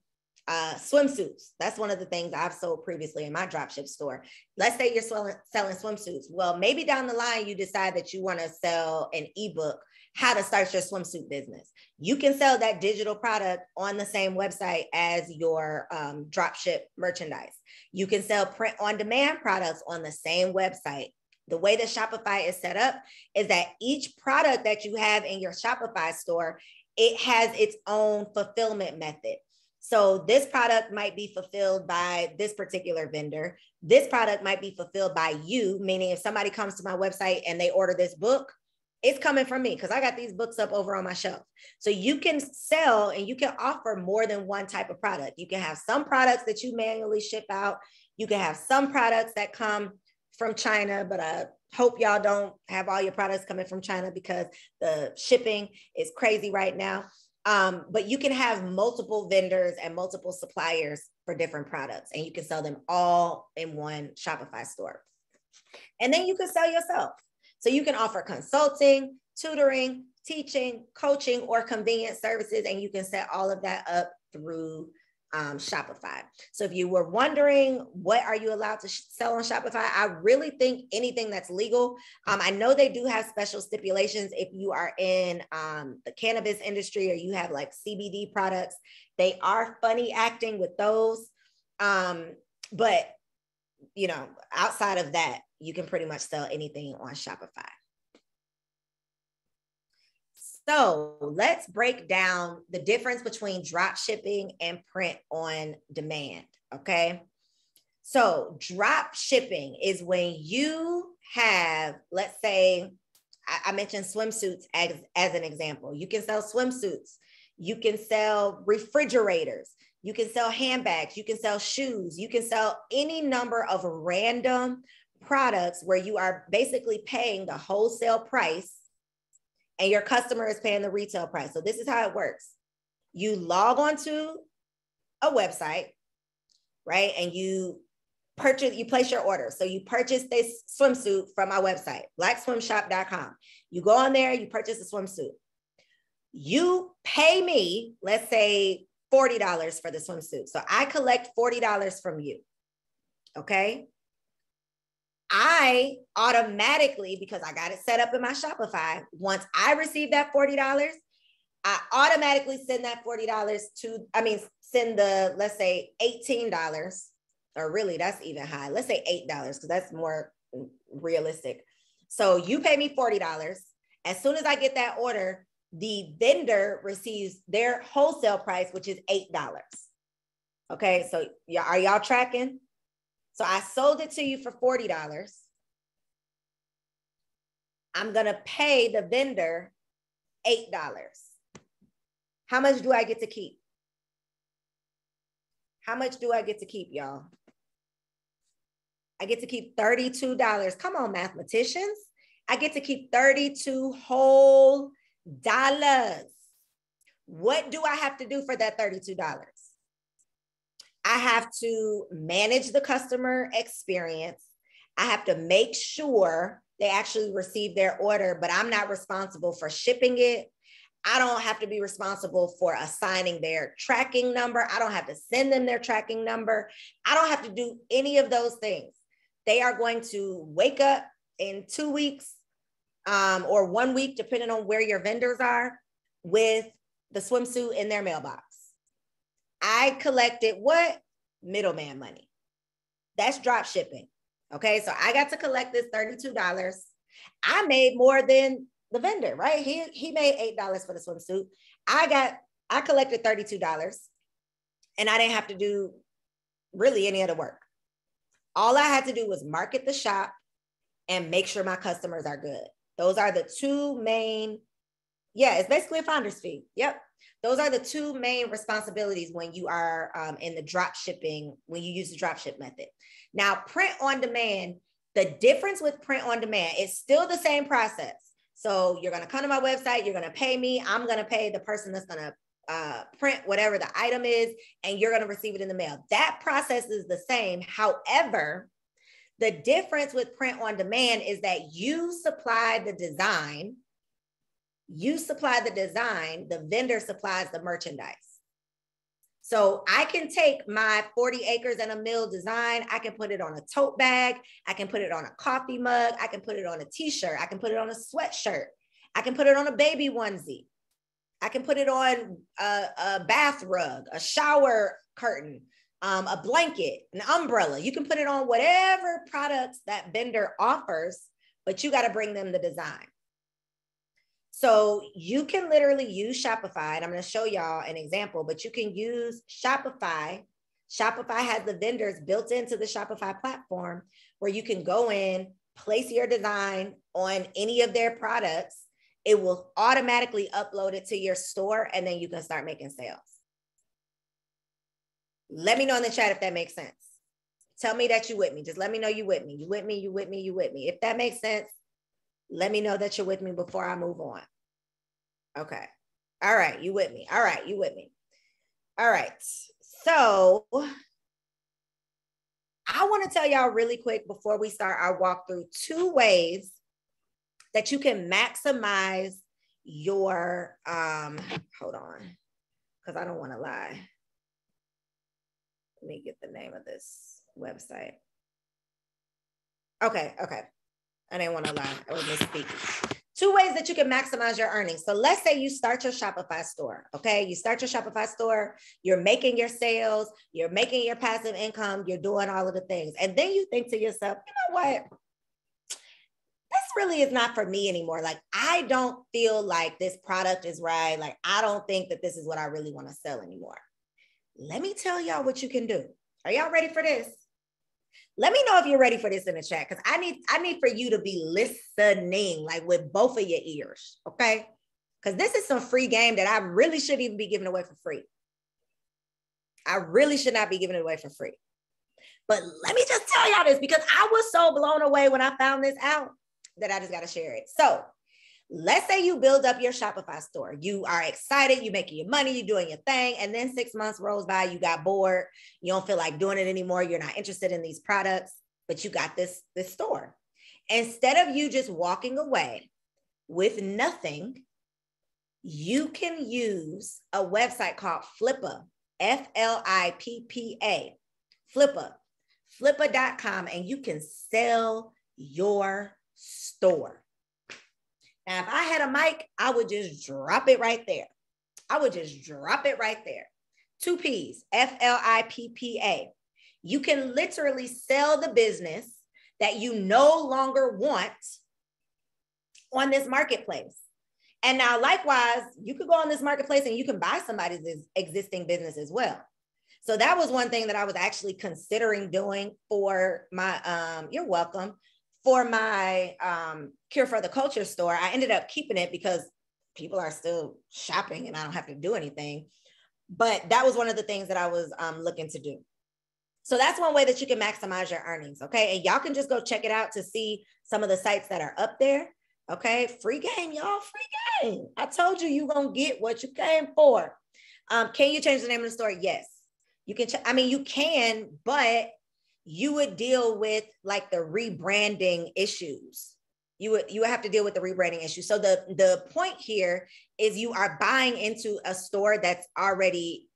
swimsuits, that's one of the things I've sold previously in my dropship store. Let's say you're selling swimsuits. Well, maybe down the line, you decide that you want to sell an ebook, how to start your swimsuit business. You can sell that digital product on the same website as your dropship merchandise. You can sell print on demand products on the same website. The way that Shopify is set up is that each product that you have in your Shopify store, it has its own fulfillment method. So this product might be fulfilled by this particular vendor. This product might be fulfilled by you, meaning if somebody comes to my website and they order this book, it's coming from me because I got these books up over on my shelf. So you can sell and you can offer more than one type of product. You can have some products that you manually ship out. You can have some products that come from China, but I hope y'all don't have all your products coming from China because the shipping is crazy right now. But you can have multiple vendors and multiple suppliers for different products, and you can sell them all in one Shopify store. And then you can sell yourself. So you can offer consulting, tutoring, teaching, coaching, or convenient services, and you can set all of that up through Shopify. So if you were wondering, what are you allowed to sell on Shopify? I really think anything that's legal. I know they do have special stipulations if you are in the cannabis industry or you have like CBD products. They are funny acting with those. But, you know, outside of that, you can pretty much sell anything on Shopify. So let's break down the difference between drop shipping and print on demand, okay? So drop shipping is when you have, let's say, I mentioned swimsuits as an example. You can sell swimsuits. You can sell refrigerators. You can sell handbags. You can sell shoes. You can sell any number of random products where you are basically paying the wholesale price and your customer is paying the retail price. So this is how it works. You log onto a website, right? And you place your order. So you purchase this swimsuit from our website, blackswimshop.com. You go on there, you purchase a swimsuit. You pay me, let's say $40 for the swimsuit. So I collect $40 from you, okay? I automatically, because I got it set up in my Shopify, once I receive that $40, I automatically send that $40 send the, let's say $18, or really that's even high. Let's say $8 because that's more realistic. So you pay me $40. As soon as I get that order, the vendor receives their wholesale price, which is $8. Okay, so are y'all tracking? So I sold it to you for $40. I'm going to pay the vendor $8. How much do I get to keep? How much do I get to keep, y'all? I get to keep $32. Come on, mathematicians. I get to keep 32 whole dollars. What do I have to do for that $32? I have to manage the customer experience. I have to make sure they actually receive their order, but I'm not responsible for shipping it. I don't have to be responsible for assigning their tracking number. I don't have to send them their tracking number. I don't have to do any of those things. They are going to wake up in 2 weeks or 1 week, depending on where your vendors are, with the swimsuit in their mailbox. I collected what? Middleman money. That's drop shipping. Okay, so I got to collect this $32. I made more than the vendor, right? He made $8 for the swimsuit. I collected $32 and I didn't have to do really any of the work. All I had to do was market the shop and make sure my customers are good. Those are the two main, it's basically a founder's fee. Yep. Those are the two main responsibilities when you are in the drop shipping, when you use the drop ship method. Now, print on demand, the difference with print on demand, it's still the same process. So you're going to come to my website, you're going to pay me, I'm going to pay the person that's going to print whatever the item is, and you're going to receive it in the mail. That process is the same. However, the difference with print on demand is that you supply the design. The vendor supplies the merchandise. So I can take my 40 acres and a mill design, I can put it on a tote bag, I can put it on a coffee mug, I can put it on a t-shirt, I can put it on a sweatshirt, I can put it on a baby onesie, I can put it on a bath rug, a shower curtain, a blanket, an umbrella. You can put it on whatever products that vendor offers, but you got to bring them the design. So you can literally use Shopify, and I'm going to show y'all an example, but you can use Shopify. Shopify has the vendors built into the Shopify platform where you can go in, place your design on any of their products. It will automatically upload it to your store, and then you can start making sales. Let me know in the chat if that makes sense. Tell me that you're with me. Just let me know you're with me. You with me, you with me, you with me. If that makes sense, let me know that you're with me before I move on. Okay. All right, you with me? All right, you with me? All right. So I want to tell y'all really quick before we start our walkthrough 2 ways that you can maximize your hold on, because I don't want to lie. Let me get the name of this website. Okay. I didn't want to lie. I was misspeaking. 2 ways that you can maximize your earnings. So let's say you start your Shopify store, okay? You start your Shopify store, you're making your sales, you're making your passive income, you're doing all of the things. And then you think to yourself, you know what? This really is not for me anymore. Like, I don't feel like this product is right. Like, I don't think that this is what I really want to sell anymore. Let me tell y'all what you can do. Are y'all ready for this? Let me know if you're ready for this in the chat, because I need for you to be listening, like with both of your ears, okay? Because this is some free game that I really shouldn't even be giving away for free. I really should not be giving it away for free. But let me just tell y'all this, because I was so blown away when I found this out that I just got to share it. So let's say you build up your Shopify store. You are excited, you're making your money, you're doing your thing, and then 6 months rolls by, you got bored, you don't feel like doing it anymore, you're not interested in these products, but you got this store. Instead of you just walking away with nothing, you can use a website called Flippa, Flippa, Flippa.com, and you can sell your store. Now, if I had a mic, I would just drop it right there. 2 P's, Flippa. You can literally sell the business that you no longer want on this marketplace. And now, likewise, you could go on this marketplace and you can buy somebody's existing business as well. So that was one thing that I was actually considering doing for my, you're welcome, for my Cure for the Culture store. I ended up keeping it because people are still shopping and I don't have to do anything. But that was one of the things that I was looking to do. So that's one way that you can maximize your earnings, okay? And y'all can just go check it out to see some of the sites that are up there, okay? Free game, y'all, free game. I told you you're going to get what you came for. Can you change the name of the store? Yes. You can, you can, but you would deal with like the rebranding issues. You would have to deal with the rebranding issue. So the point here is you are buying into a store that's already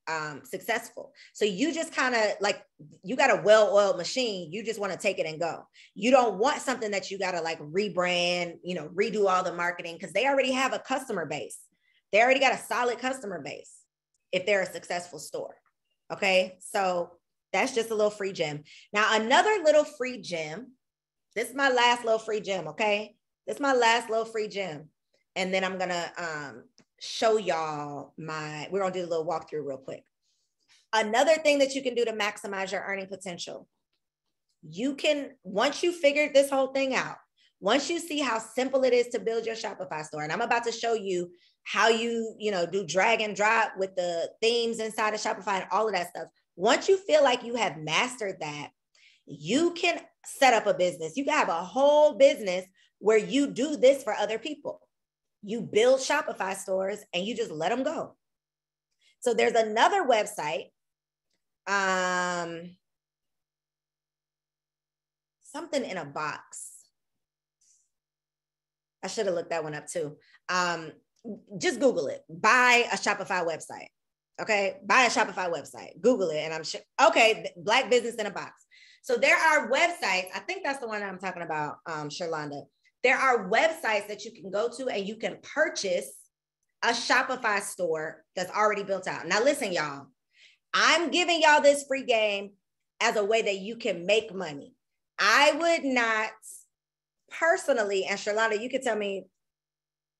successful. So you just kind of like, you got a well-oiled machine. You just want to take it and go. You don't want something that you got to like rebrand, redo all the marketing, because they already have a customer base. They already got a solid customer base if they're a successful store. Okay. So that's just a little free gem. Now, another little free gem. This is my last little free gem, okay? This is my last little free gem. And then I'm going to show y'all we're going to do a little walkthrough real quick. Another thing that you can do to maximize your earning potential. You can, once you figured this whole thing out, once you see how simple it is to build your Shopify store, and I'm about to show you how you do drag and drop with the themes inside of Shopify and all of that stuff. Once you feel like you have mastered that, you can set up a business. You can have a whole business where you do this for other people. You build Shopify stores and you just let them go. So there's another website. Something in a box. I should have looked that one up too. Just Google it. Buy a Shopify website. Okay, buy a Shopify website. Google it, and I'm sure. Okay, Black Business in a Box. So there are websites. I think that's the one I'm talking about, Sherlonda. There are websites that you can go to, and you can purchase a Shopify store that's already built out. Now, listen, y'all. I'm giving y'all this free game as a way that you can make money. I would not personally, and Sherlonda, you could tell me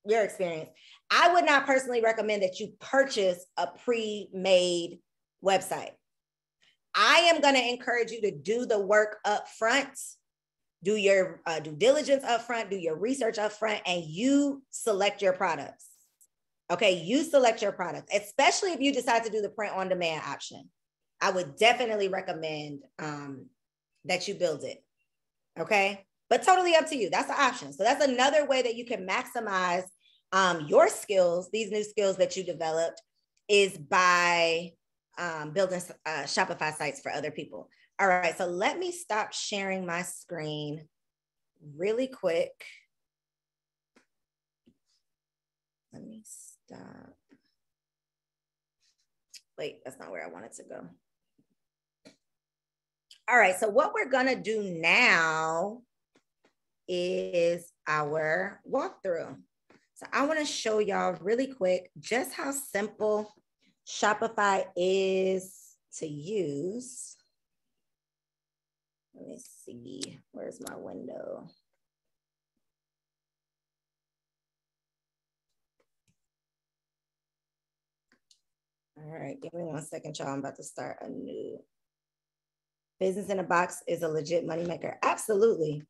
your experience. I would not personally recommend that you purchase a pre-made website. I am going to encourage you to do the work up front, do your due diligence up front, do your research up front, and you select your products. Okay, you select your product, especially if you decide to do the print on demand option. I would definitely recommend that you build it. Okay, but totally up to you. That's the option. So that's another way that you can maximize your skills, these new skills that you developed, is by building Shopify sites for other people. All right, so let me stop sharing my screen really quick. Let me stop. Wait, that's not where I wanted to go. All right, so what we're gonna do now is our walkthrough. So I wanna show y'all really quick just how simple Shopify is to use. Let me see, where's my window? All right, give me 1 second, y'all. I'm about to start a new. Business in a box is a legit moneymaker. Absolutely.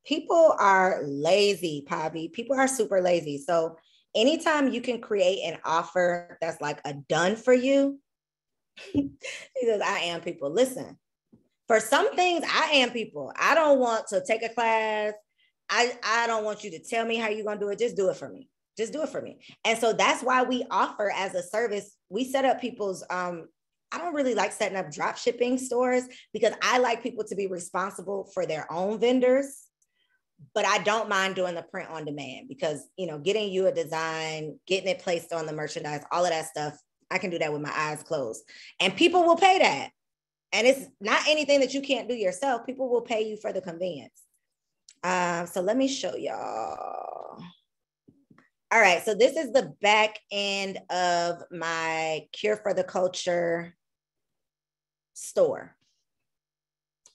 People are lazy, Pavi. People are super lazy. So anytime you can create an offer that's like a done for you, because I am people. Listen, for some things, I am people. I don't want to take a class. I don't want you to tell me how you're going to do it. Just do it for me. Just do it for me. And so that's why we offer as a service, we set up people's, I don't really like setting up drop shipping stores because I like people to be responsible for their own vendors, but I don't mind doing the print on demand because, you know, getting you a design, getting it placed on the merchandise, all of that stuff, I can do that with my eyes closed and people will pay that. And it's not anything that you can't do yourself. People will pay you for the convenience. So let me show y'all. All right, so this is the back end of my Cure for the Culture store.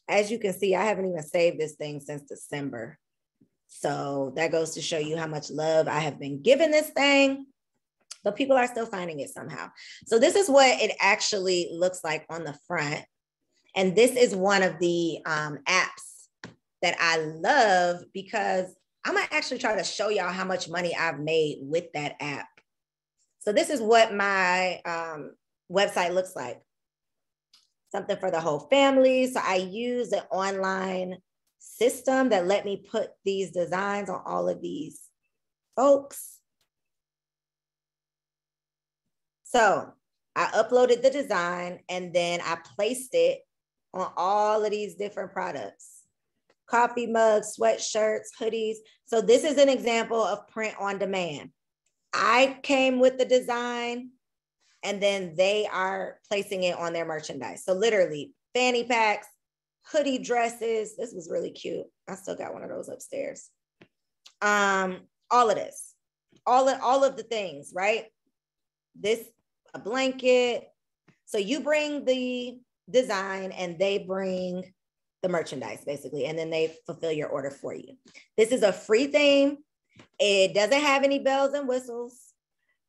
As you can see, I haven't even saved this thing since December. So that goes to show you how much love I have been giving this thing, but people are still finding it somehow. So this is what it actually looks like on the front. And this is one of the apps that I love because I'm gonna actually try to show y'all how much money I've made with that app. So this is what my website looks like. Something for the whole family. So I use an online system that let me put these designs on all of these folks. So I uploaded the design and then I placed it on all of these different products. Coffee mugs, sweatshirts, hoodies. So this is an example of print on demand. I came with the design and then they are placing it on their merchandise. So literally fanny packs, hoodie dresses. This was really cute. I still got one of those upstairs. All of this, all of the things, right? This, a blanket. So you bring the design and they bring the merchandise basically, and then they fulfill your order for you. This is a free theme. It doesn't have any bells and whistles.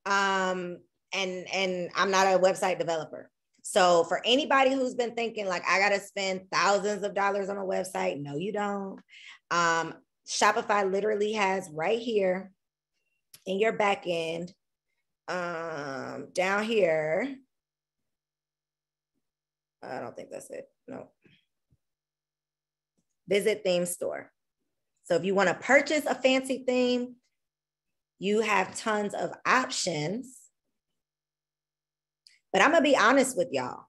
And I'm not a website developer. So for anybody who's been thinking like, I got to spend thousands of dollars on a website, no, you don't. Shopify literally has right here in your back end, down here. I don't think that's it. No. Visit theme store. So if you want to purchase a fancy theme, you have tons of options. But I'm going to be honest with y'all.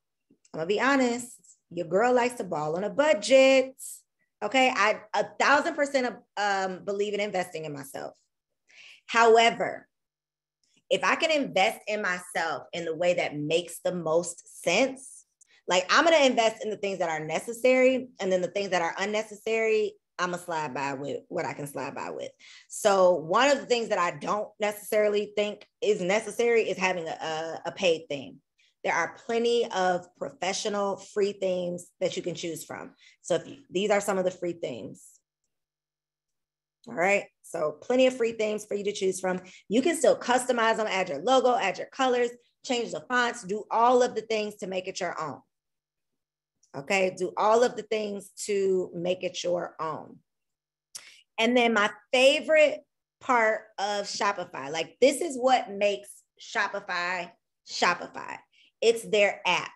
I'm going to be honest. Your girl likes to ball on a budget. Okay. I 1,000% believe in investing in myself. However, if I can invest in myself in the way that makes the most sense, like I'm going to invest in the things that are necessary, and then the things that are unnecessary, I'm going to slide by with what I can slide by with. So one of the things that I don't necessarily think is necessary is having a paid theme. There are plenty of professional free themes that you can choose from. So these are some of the free themes. All right. So plenty of free themes for you to choose from. You can still customize them, add your logo, add your colors, change the fonts, do all of the things to make it your own. Okay. Do all of the things to make it your own. And then my favorite part of Shopify, like this is what makes Shopify Shopify. It's their apps.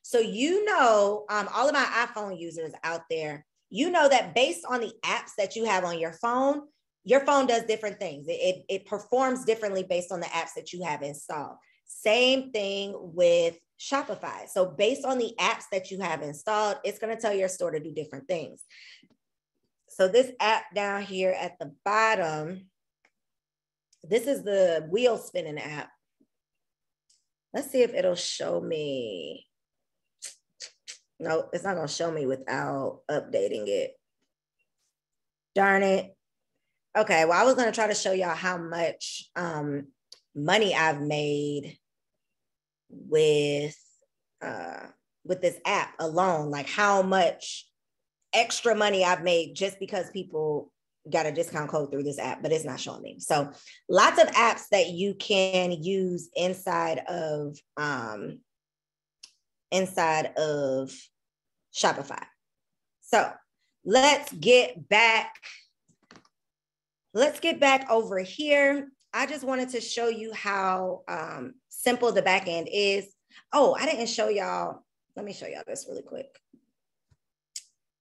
So, you know, all of my iPhone users out there, you know that based on the apps that you have on your phone, your phone does different things. It performs differently based on the apps that you have installed. Same thing with Shopify. So based on the apps that you have installed, it's going to tell your store to do different things. So this app down here at the bottom, this is the wheel spinning app. Let's see if it'll show me. No, it's not going to show me without updating it. Darn it. Okay, well, I was going to try to show y'all how much money I've made with this app alone, like how much extra money I've made just because people got a discount code through this app, but it's not showing me. So lots of apps that you can use inside of Shopify. So let's get back over here. I just wanted to show you how simple the back end is. Oh, I didn't show y'all. Let me show y'all this really quick.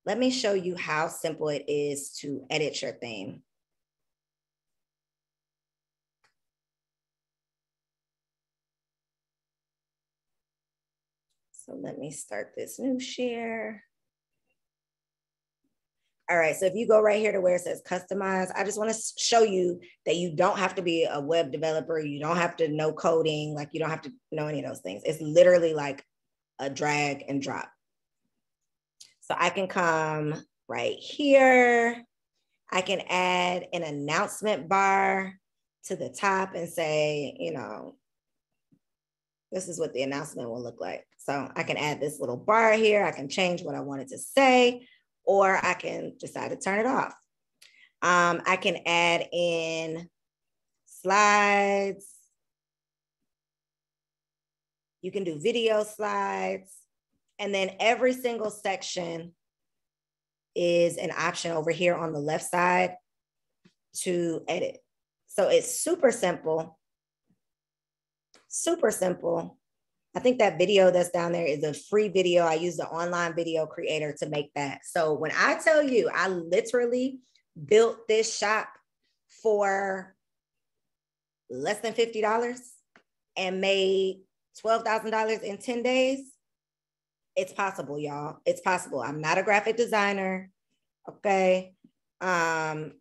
Let me show you how simple it is to edit your theme. So let me start this new share. All right, so if you go right here to where it says customize, I just want to show you that you don't have to be a web developer. You don't have to know coding. Like, you don't have to know any of those things. It's literally like a drag and drop. So I can come right here. I can add an announcement bar to the top and say, you know, this is what the announcement will look like. So I can add this little bar here. I can change what I wanted to say, or I can decide to turn it off. I can add in slides. You can do video slides. And then every single section is an option over here on the left side to edit. So it's super simple. Super simple. I think that video that's down there is a free video. I use the online video creator to make that. So when I tell you, I literally built this shop for less than $50 and made $12,000 in 10 days. It's possible, y'all. It's possible. I'm not a graphic designer, okay? But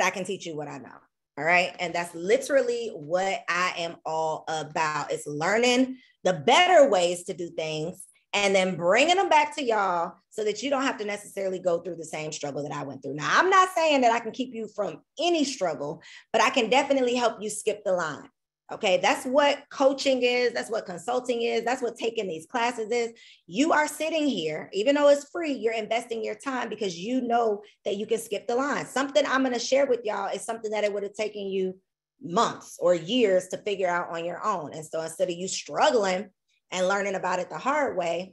I can teach you what I know, all right? And that's literally what I am all about. It's learning the better ways to do things and then bringing them back to y'all so that you don't have to necessarily go through the same struggle that I went through. Now, I'm not saying that I can keep you from any struggle, but I can definitely help you skip the line. Okay, that's what coaching is. That's what consulting is. That's what taking these classes is. You are sitting here, even though it's free, you're investing your time because you know that you can skip the line. Something I'm going to share with y'all is something that it would have taken you months or years to figure out on your own. And so instead of you struggling and learning about it the hard way,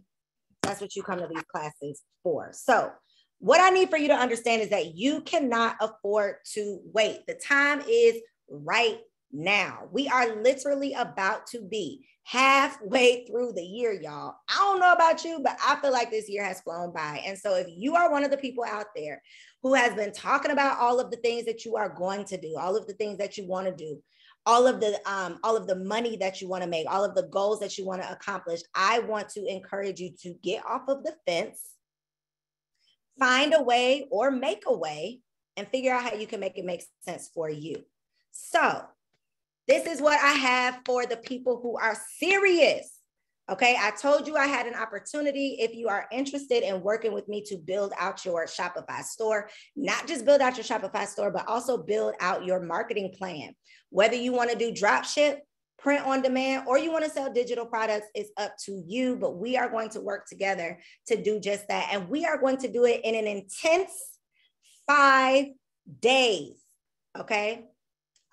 that's what you come to these classes for. So what I need for you to understand is that you cannot afford to wait. The time is right now. We are literally about to be halfway through the year, y'all. I don't know about you, but I feel like this year has flown by. And so if you are one of the people out there who has been talking about all of the things that you are going to do, all of the things that you want to do, all of the money that you want to make, all of the goals that you want to accomplish, I want to encourage you to get off of the fence, find a way or make a way, and figure out how you can make it make sense for you. So this is what I have for the people who are serious. Okay, I told you I had an opportunity. If you are interested in working with me to build out your Shopify store, not just build out your Shopify store, but also build out your marketing plan. Whether you want to do drop ship, print on demand, or you want to sell digital products, it's up to you. But we are going to work together to do just that. And we are going to do it in an intense 5 days. Okay.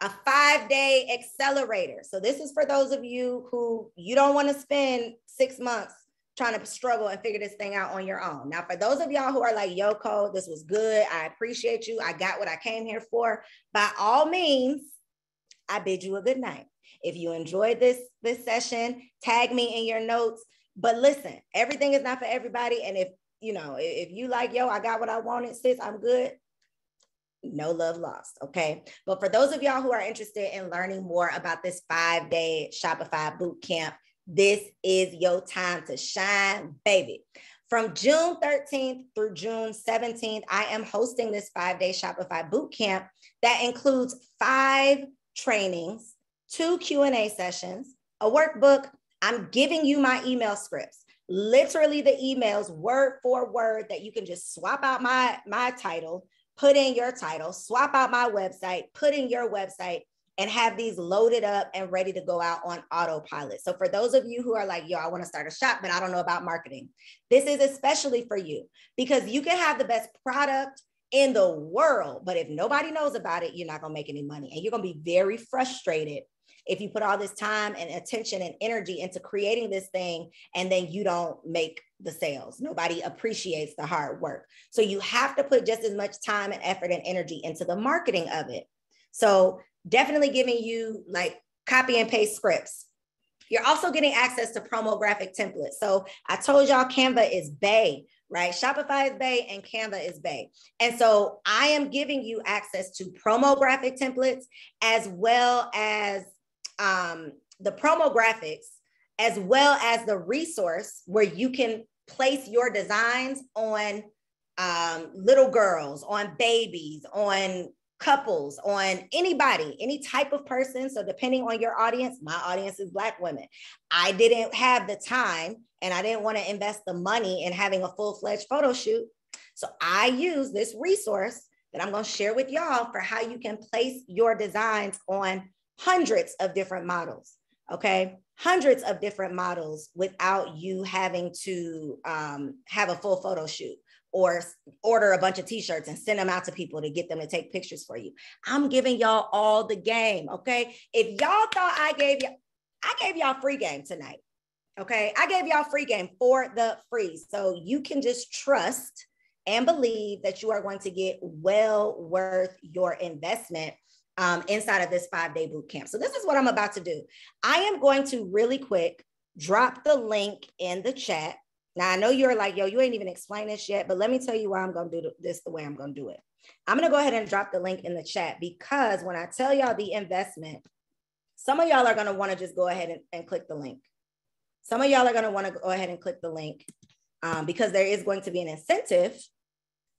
A 5-day accelerator. So this is for those of you who you don't want to spend 6 months trying to struggle and figure this thing out on your own. Now, for those of y'all who are like, yo, Cole, this was good. I appreciate you. I got what I came here for. By all means, I bid you a good night. If you enjoyed this session, tag me in your notes. But listen, everything is not for everybody. And if you like, yo, I got what I wanted, sis, I'm good. no love lost. Okay. But for those of y'all who are interested in learning more about this 5-day Shopify boot camp, this is your time to shine, baby. From June 13th through June 17th, I am hosting this 5-day Shopify boot camp that includes 5 trainings, 2 Q&A sessions, a workbook. I'm giving you my email scripts, literally the emails word for word that you can just swap out my title, put in your title, swap out my website, put in your website, and have these loaded up and ready to go out on autopilot. So for those of you who are like, yo, I want to start a shop, but I don't know about marketing, this is especially for you, because you can have the best product in the world, but if nobody knows about it, you're not going to make any money. And you're going to be very frustrated if you put all this time and attention and energy into creating this thing, and then you don't make the sales. Nobody appreciates the hard work. So you have to put just as much time and effort and energy into the marketing of it. So definitely giving you like copy and paste scripts. You're also getting access to promo graphic templates. So I told y'all Canva is bae, right? Shopify is bae and Canva is bae. And so I am giving you access to promo graphic templates, as well as the promo graphics, as well as the resource where you can place your designs on little girls, on babies, on couples, on anybody, any type of person. So depending on your audience, my audience is Black women. I didn't have the time and I didn't want to invest the money in having a full-fledged photo shoot. So I use this resource that I'm going to share with y'all for how you can place your designs on hundreds of different models. Okay. Hundreds of different models without you having to have a full photo shoot or order a bunch of t-shirts and send them out to people to get them to take pictures for you. I'm giving y'all all the game. Okay. If y'all thought I gave y'all free game tonight. Okay. I gave y'all free game for the free. So you can just trust and believe that you are going to get well worth your investment inside of this 5-day boot camp. So this is what I'm about to do. I am going to really quick drop the link in the chat. Now I know you're like, yo, you ain't even explained this yet, but let me tell you why I'm going to do this the way I'm going to do it. I'm going to go ahead and drop the link in the chat, because when I tell y'all the investment, some of y'all are going to want to just go ahead and click the link. Some of y'all are going to want to go ahead and click the link because there is going to be an incentive.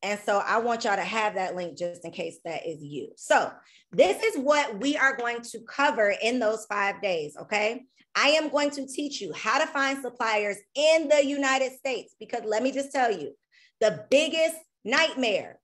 And so I want y'all to have that link just in case that is you. So this is what we are going to cover in those 5 days, okay? I am going to teach you how to find suppliers in the United States, because let me just tell you, the biggest nightmare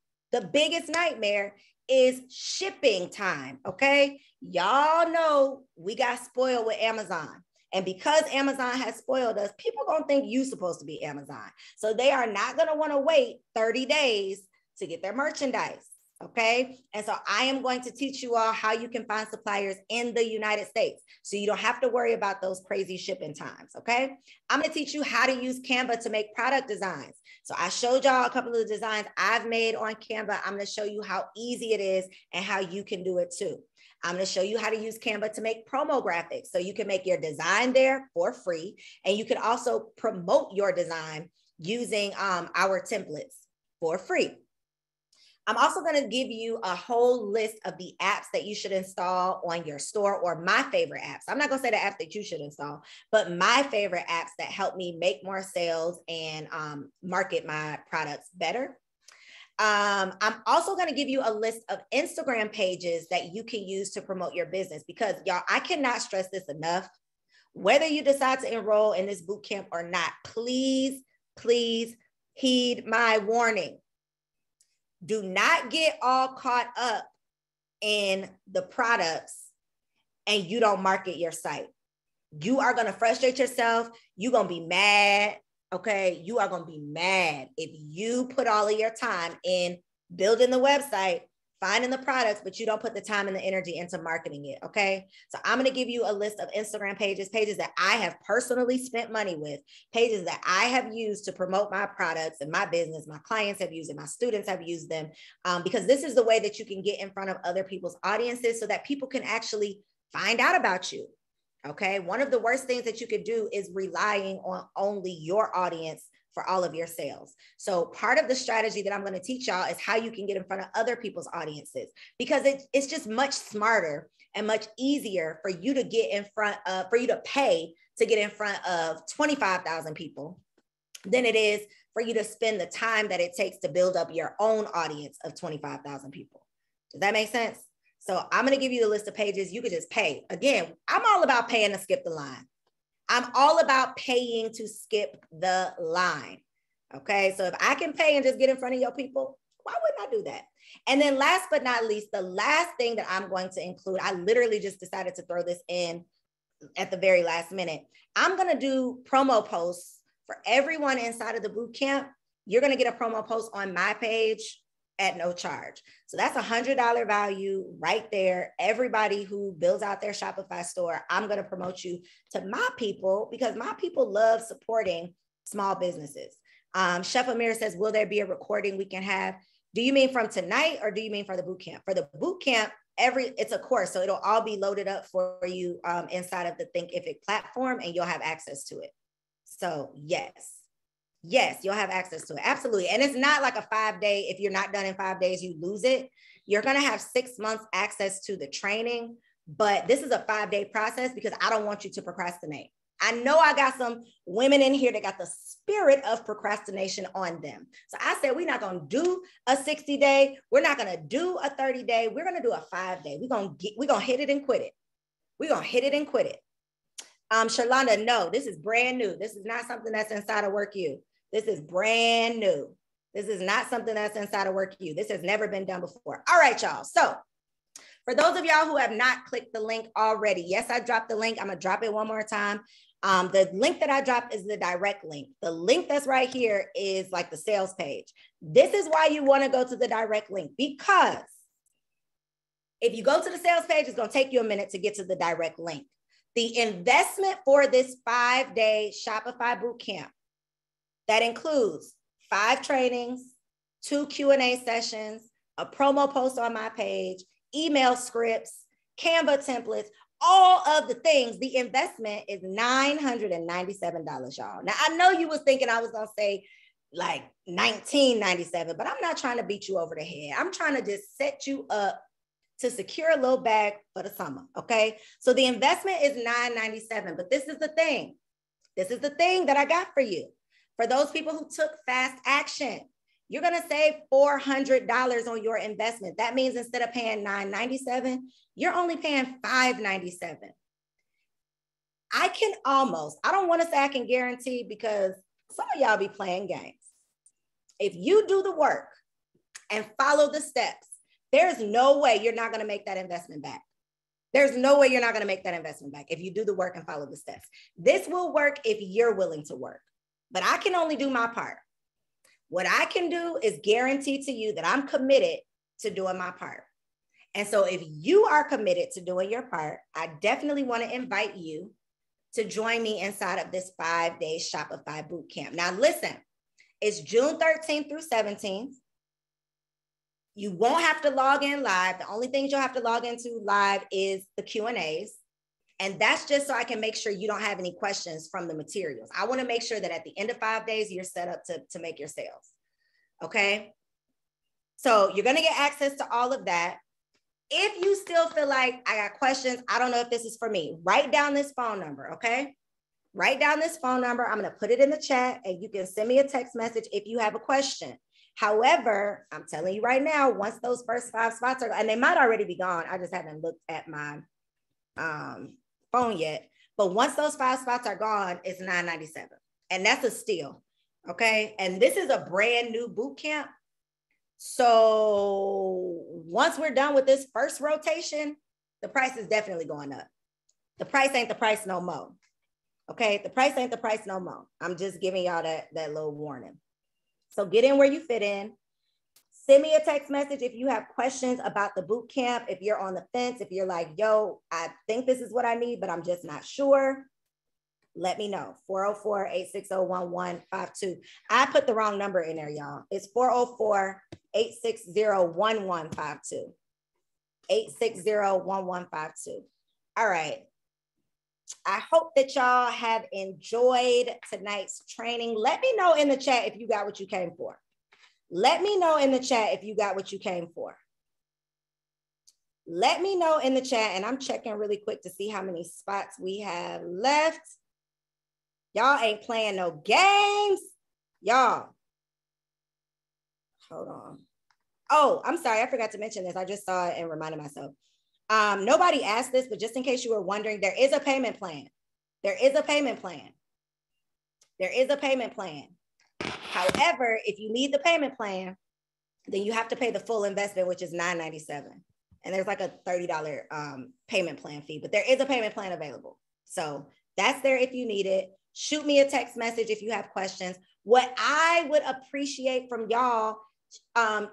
is shipping time, okay? Y'all know we got spoiled with Amazon. And because Amazon has spoiled us, people don't think you're supposed to be Amazon. So they are not going to want to wait 30 days to get their merchandise. Okay. And so I am going to teach you all how you can find suppliers in the United States, so you don't have to worry about those crazy shipping times. Okay. I'm going to teach you how to use Canva to make product designs. So I showed y'all a couple of the designs I've made on Canva. I'm going to show you how easy it is and how you can do it too. I'm going to show you how to use Canva to make promo graphics, so you can make your design there for free. And you can also promote your design using our templates for free. I'm also going to give you a whole list of the apps that you should install on your store, or my favorite apps. I'm not going to say the apps that you should install, but my favorite apps that help me make more sales and market my products better. I'm also going to give you a list of Instagram pages that you can use to promote your business, because y'all, I cannot stress this enough. Whether you decide to enroll in this boot camp or not, please, please heed my warning. Do not get all caught up in the products and you don't market your site. You are going to frustrate yourself. You're going to be mad. Okay. You are going to be mad if you put all of your time in building the website, finding the products, but you don't put the time and the energy into marketing it. Okay. So I'm going to give you a list of Instagram pages that I have personally spent money with, pages that I have used to promote my products and my business. My clients have used it. My students have used them because this is the way that you can get in front of other people's audiences so that people can actually find out about you. Okay. One of the worst things that you could do is relying on only your audience for all of your sales. So part of the strategy that I'm going to teach y'all is how you can get in front of other people's audiences, because it's just much smarter and much easier for you to get in front of, for you to pay to get in front of 25,000 people than it is for you to spend the time that it takes to build up your own audience of 25,000 people. Does that make sense? So I'm going to give you the list of pages. You could just pay. Again, I'm all about paying to skip the line. I'm all about paying to skip the line. Okay. So if I can pay and just get in front of your people, why wouldn't I do that? And then last but not least, the last thing that I'm going to include, I literally just decided to throw this in at the very last minute. I'm going to do promo posts for everyone inside of the boot camp. You're going to get a promo post on my page at no charge. So that's $100 value right there. Everybody who builds out their Shopify store, I'm going to promote you to my people, because my people love supporting small businesses. Chef Amir says, will there be a recording we can have? Do you mean from tonight, or do you mean for the boot camp? For the boot camp, it's a course, so it'll all be loaded up for you inside of the Thinkific platform, and you'll have access to it. So yes, you'll have access to it. Absolutely. And it's not like a 5-day, if you're not done in 5 days, you lose it. You're going to have 6 months access to the training, but this is a 5-day process because I don't want you to procrastinate. I know I got some women in here that got the spirit of procrastination on them. So I said, we're not going to do a 60-day. We're not going to do a 30-day. We're going to do a 5-day. We're going to hit it and quit it. We're going to hit it and quit it. Shalonda, no, this is brand new. This is not something that's inside of Work You. This is brand new. This is not something that's inside of Work You. This has never been done before. All right, y'all. So for those of y'all who have not clicked the link already, yes, I dropped the link. I'm going to drop it one more time. The link that I dropped is the direct link. The link that's right here is like the sales page. This is why you want to go to the direct link, because if you go to the sales page, it's going to take you a minute to get to the direct link. The investment for this 5-day Shopify bootcamp, that includes 5 trainings, 2 Q&A sessions, a promo post on my page, email scripts, Canva templates, all of the things. The investment is $997, y'all. Now, I know you was thinking I was going to say like $1997, but I'm not trying to beat you over the head. I'm trying to just set you up to secure a little bag for the summer, okay? So the investment is $997, but this is the thing. This is the thing that I got for you. For those people who took fast action, you're going to save $400 on your investment. That means instead of paying $997, you're only paying $597. I don't want to say I can guarantee, because some of y'all be playing games. If you do the work and follow the steps, there's no way you're not going to make that investment back. There's no way you're not going to make that investment back if you do the work and follow the steps. This will work if you're willing to work, but I can only do my part. What I can do is guarantee to you that I'm committed to doing my part. And so if you are committed to doing your part, I definitely want to invite you to join me inside of this 5-day Shopify bootcamp. Now, listen, it's June 13th through 17th. You won't have to log in live. The only things you'll have to log into live is the Q&As. And that's just so I can make sure you don't have any questions from the materials. I want to make sure that at the end of 5 days, you're set up to make your sales. Okay. So you're going to get access to all of that. If you still feel like I got questions, I don't know if this is for me, write down this phone number. Okay. Write down this phone number. I'm going to put it in the chat, and you can send me a text message if you have a question. However, I'm telling you right now, once those first 5 spots are, and they might already be gone, I just haven't looked at my phone yet. But once those 5 spots are gone, it's $997, and that's a steal. Okay, and this is a brand new boot camp. So once we're done with this first rotation, the price is definitely going up. The price ain't the price no more. Okay, the price ain't the price no more. I'm just giving y'all that little warning. So get in where you fit in. Send me a text message if you have questions about the boot camp. If you're on the fence, if you're like, yo, I think this is what I need, but I'm just not sure, let me know. 404-860-1152. I put the wrong number in there, y'all. It's 404-860-1152. 860-1152. All right. I hope that y'all have enjoyed tonight's training. Let me know in the chat if you got what you came for. Let me know in the chat if you got what you came for. Let me know in the chat, and I'm checking really quick to see how many spots we have left. Y'all ain't playing no games. Y'all. Hold on. Oh, I'm sorry. I forgot to mention this. I just saw it and reminded myself. Nobody asked this, but just in case you were wondering, there is a payment plan. There is a payment plan. There is a payment plan. However, if you need the payment plan, then you have to pay the full investment, which is $9.97. And there's like a $30 payment plan fee, but there is a payment plan available. So that's there if you need it. Shoot me a text message if you have questions. What I would appreciate from y'all,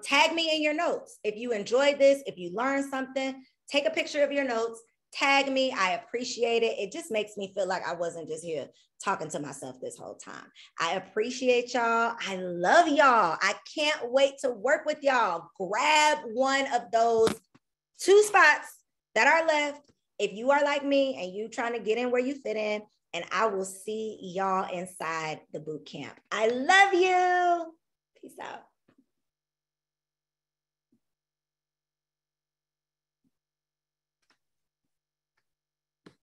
tag me in your notes. If you enjoyed this, if you learned something, take a picture of your notes, tag me. I appreciate it. It just makes me feel like I wasn't just here talking to myself this whole time. I appreciate y'all. I love y'all. I can't wait to work with y'all. Grab one of those 2 spots that are left. If you are like me and you trying to get in where you fit in, and I will see y'all inside the boot camp. I love you. Peace out.